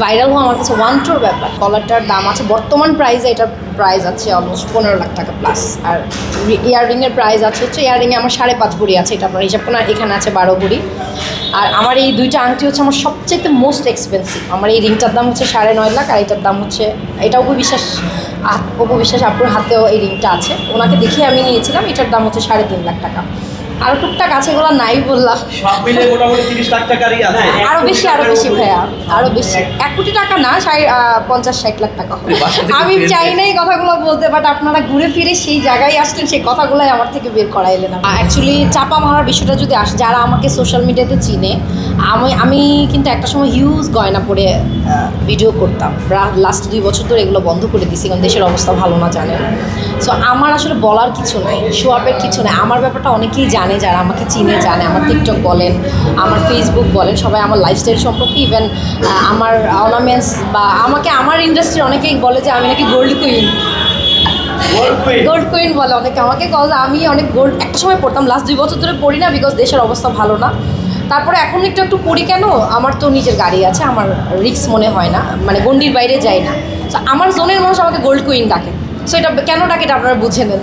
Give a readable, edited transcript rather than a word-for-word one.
Viral হওয়া আমার কাছে 1 crore ব্যাপার। কলারটার দাম আছে বর্তমান প্রাইসে, এটার প্রাইস আছে অলমোস্ট 15 লাখ টাকা প্লাস। আর ইয়াররিংয়ের প্রাইস আছে হচ্ছে, ইয়াররিংয়ে আমার 5.5 ভরি আছে, এটা আপনার হিসাব করেন, এখানে আছে 12 ভরি। আর আমার এই 2টা আংটি হচ্ছে আমার সবচেয়ে মোস্ট এক্সপেন্সিভ। আমার এই রিংটার দাম হচ্ছে 9.5 লাখ, আর এটার দাম হচ্ছে, এটা অপবিশ্বাস আপুর হাতেও এই রিংটা আছে, ওনাকে দেখে আমি নিয়েছিলাম। এটার দাম হচ্ছে 3.5 লাখ টাকা। আরো টুকটাক আছে, এগুলো নাই বললাম, সব মিলে মোটামুটি 30 লাখ টাকারই আছে। আরো বেশি ভাইয়া, আরো বেশি। 1 কোটি টাকা না, 50-60 লাখ টাকা। আমি চাই না এই কথাগুলো বলতে, বাট আপনারা ঘুরে ফিরে সেই জায়গায় আসলেন, সেই কথাগুলোই আমার থেকে বের করাইলেন। অ্যাকচুয়ালি চাপা মারার বিষয়টা যদি আসে, যারা আমাকে সোশ্যাল মিডিয়াতে চিনে, আমি কিন্তু একটা সময় হিউজ গয়না পরে ভিডিও করতাম। লাস্ট 2 বছর ধরে এগুলো বন্ধ করে দিছি, কারণ দেশের অবস্থা ভালো না, জানেন। সো আমার আসলে বলার কিছু নাই, শো আপের কিছু নাই। আমার ব্যাপারটা অনেকেই জানে, যারা আমাকে চিনে জানে। আমার টিকটক বলেন, আমার ফেসবুক বলেন, সবাই আমার লাইফস্টাইল সম্পর্কে, ইভেন আমার অর্নামেন্টস বা আমাকে আমার ইন্ডাস্ট্রির অনেকেই বলে যে আমি নাকি গোল্ড কুইন বলে অনেকে আমাকে। কজ আমি অনেক গোল্ড একটা সময় পড়তাম, লাস্ট 2 বছর ধরে পড়ি না, বিকজ দেশের অবস্থা ভালো না। তারপরে এখন একটু পড়ি কেন, আমার তো নিজের গাড়ি আছে, আমার রিস্ক মনে হয় না, মানে গণ্ডির বাইরে যাই না। সো আমার জোনের মানুষ আমাকে গোল্ড কুইন ডাকে। সো এটা কেন ডাকে, এটা আপনারা বুঝে নেন।